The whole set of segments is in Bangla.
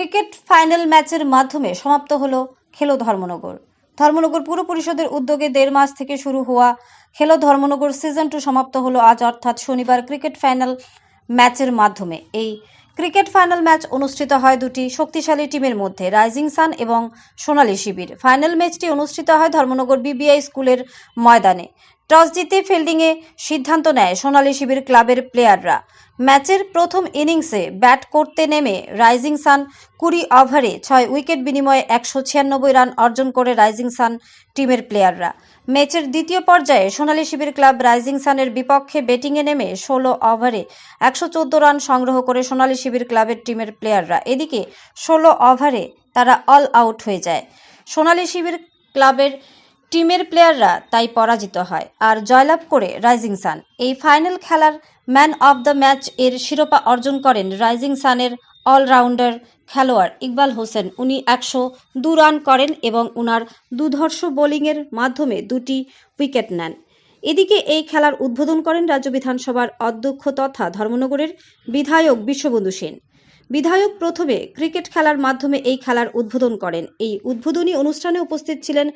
ক্রিকেট ফাইনাল ম্যাচের মাধ্যমে সমাপ্ত হলো খেলো ধর্মনগর। ধর্মনগর পুর পরিষদের উদ্যোগে 1.5 মাস থেকে শুরু হওয়া খেলো ধর্মনগর সিজন 2 সমাপ্ত হলো আজ অর্থাৎ শনিবার ক্রিকেট ফাইনাল ম্যাচের মাধ্যমে। এই ক্রিকেট ফাইনাল ম্যাচ অনুষ্ঠিত হয় দুটি শক্তিশালী টিমের মধ্যে, রাইজিং সান এবং সোনালী শিবির। ফাইনাল ম্যাচটি অনুষ্ঠিত হয় ধর্মনগর বিবিআই স্কুলের ময়দানে। টস জিতে ফিল্ডিংয়ে সিদ্ধান্ত নেয় সোনালী শিবির ক্লাবের প্লেয়াররা। ম্যাচের প্রথম ইনিংসে ব্যাট করতে নেমে রাইজিং সান 20 ওভারে 6 উইকেট বিনিময়ে 196 রান অর্জন করে রাইজিং সান টিমের প্লেয়াররা। ম্যাচের দ্বিতীয় পর্যায়ে সোনালী শিবির ক্লাব রাইজিং সানের বিপক্ষে ব্যাটিংয়ে নেমে 16 ওভারে 114 রান সংগ্রহ করে সোনালী শিবির ক্লাবের টিমের প্লেয়াররা। এদিকে 16 ওভারে তারা অল আউট হয়ে যায়। সোনালী শিবির ক্লাবের টিমের প্লেয়াররা তাই পরাজিত হয় আর জয়লাভ করে রাইজিং সান। এই ফাইনাল খেলার ম্যান অব দ্য ম্যাচ এর শিরোপা অর্জন করেন রাইজিং সানের অলরাউন্ডার খেলোয়াড় ইকবাল হোসেন। উনি 102 রান করেন এবং উনার দুর্ধর্ষ বোলিংয়ের মাধ্যমে 2টি উইকেট নেন। এদিকে এই খেলার উদ্বোধন করেন রাজ্য বিধানসভার অধ্যক্ষ তথা ধর্মনগরের বিধায়ক বিশ্ববন্ধু সেন। বিধায়ক প্রথমে ক্রিকেট খেলার মাধ্যমে এই খেলার উদ্বোধন করেন। এই উদ্বোধনী অনুষ্ঠানে উপস্থিত ছিলেন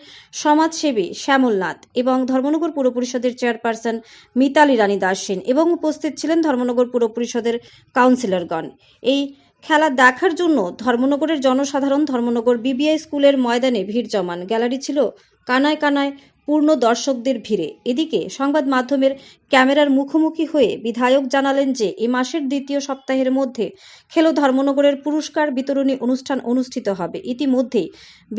সমাজসেবী শ্যামল নাথ এবং ধর্মনগর পুর পরিষদের চেয়ারপারসন মিতালি রানী দাস সেন এবং উপস্থিত ছিলেন ধর্মনগর পুর পরিষদের কাউন্সিলরগণ। এই খেলা দেখার জন্য ধর্মনগরের জনসাধারণ ধর্মনগর বিবিআই স্কুলের ময়দানে ভিড় জমান। গ্যালারি ছিল কানায় কানায় পূর্ণ দর্শকদের ভিড়ে। এদিকে সংবাদ মাধ্যমের ক্যামেরার মুখোমুখি হয়ে বিধায়ক জানালেন যে এই মাসের দ্বিতীয় সপ্তাহের মধ্যে খেলো ধর্মনগরের পুরস্কার বিতরণী অনুষ্ঠান অনুষ্ঠিত হবে। ইতিমধ্যেই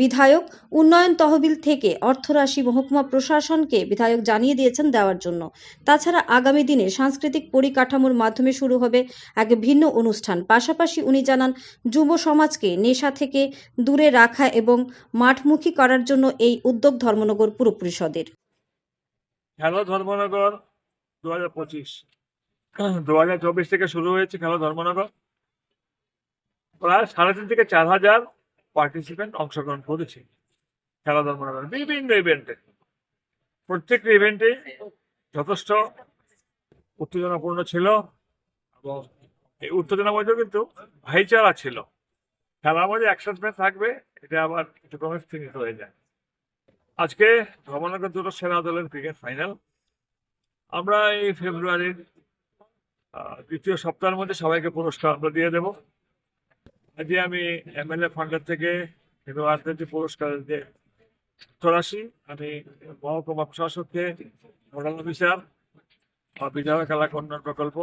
বিধায়ক উন্নয়ন তহবিল থেকে অর্থরাশি মহকুমা প্রশাসনকে বিধায়ক জানিয়ে দিয়েছেন দেওয়ার জন্য। তাছাড়া আগামী দিনে সাংস্কৃতিক পরিকাঠামোর মাধ্যমে শুরু হবে এক ভিন্ন অনুষ্ঠান। পাশাপাশি উনি জানান যুব সমাজকে নেশা থেকে দূরে রাখা এবং মাঠমুখী করার জন্য এই উদ্যোগ ধর্মনগর পুর পরিষদের। খেলো ধর্মনগর 2025 2024 থেকে শুরু হয়েছে খেলো ধর্মনগর। প্রায় 3.5 থেকে 4,000 পার্টিসিপেন্ট অংশগ্রহণ করেছে খেলা ধর্মনগর বিভিন্ন ইভেন্টে। প্রত্যেকটি ইভেন্টে যথেষ্ট উত্তেজনাপূর্ণ ছিল এবং এই উত্তেজনার মধ্যে কিন্তু ভাইচারা ছিল। খেলার মধ্যে এক্সাইটমেন্ট থাকবে, এটা আবার একটু কমে স্থিমিত হয়ে যায়। আজকে ধর্মনগর দুটো সেরা দলের ক্রিকেট ফাইনাল। আমরা এই ফেব্রুয়ারির দ্বিতীয় সপ্তাহের মধ্যে সবাইকে পুরস্কার আমরা দিয়ে দেব। আজকে আমি এমএলএ ফান্ডের থেকে কিন্তু আর্থিক পুরস্কার দিয়ে আসি। আমি মহকুমা প্রশাসককে, নোডাল অফিসার বা বিধায়ক এলাকা উন্নয়ন প্রকল্প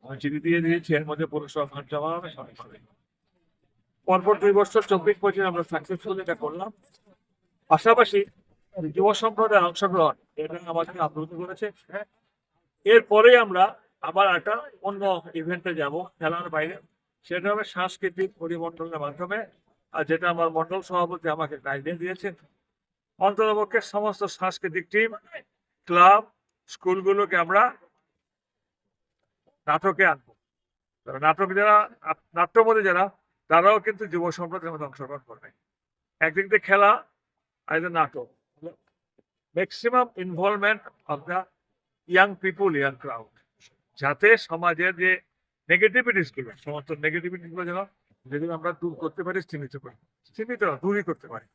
আমি চিঠি দিয়ে দিয়েছি। এর মধ্যে পুরস্কার ফান্ড জমা হবে সবাই পাবে। পরপর 2 বছর 24-25 আমরা সাকসেসফুল এটা করলাম। পাশাপাশি যুব সম্প্রদায়ের অংশগ্রহণ এটা আমাদের আপ্লুত করেছে। এরপরে আমরা আবার একটা অন্য ইভেন্টে যাব খেলার বাইরে, সেটা হবে সাংস্কৃতিক পরিমণ্ডলের মাধ্যমে। আর যেটা আমার মন্ডল সভাপতি আমাকে গাইডলাইন দিয়েছেন, অন্ততপক্ষে সমস্ত সাংস্কৃতিক টিম, ক্লাব, স্কুলগুলোকে আমরা নাটকে আনবো। নাটক যারা নাট্যমধ্যে যারা তারাও কিন্তু যুব সম্প্রদায়ের মধ্যে অংশগ্রহণ করবে। একদিক দিয়ে খেলা আর নাটক, maximum involvement of the young people, young crowd, যাতে সমাজের যে নেগেটিভিটিসগুলো, সমস্ত নেগেটিভিটিসগুলো যেগুলো আমরা দূর করতে পারি, স্থিমিত দূরই করতে পারি।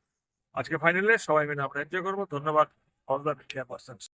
আজকে ফাইনালে সবাই মিলে আমরা এনজয় করবো। ধন্যবাদ অল দ্য মিডিয়া পার্সনস।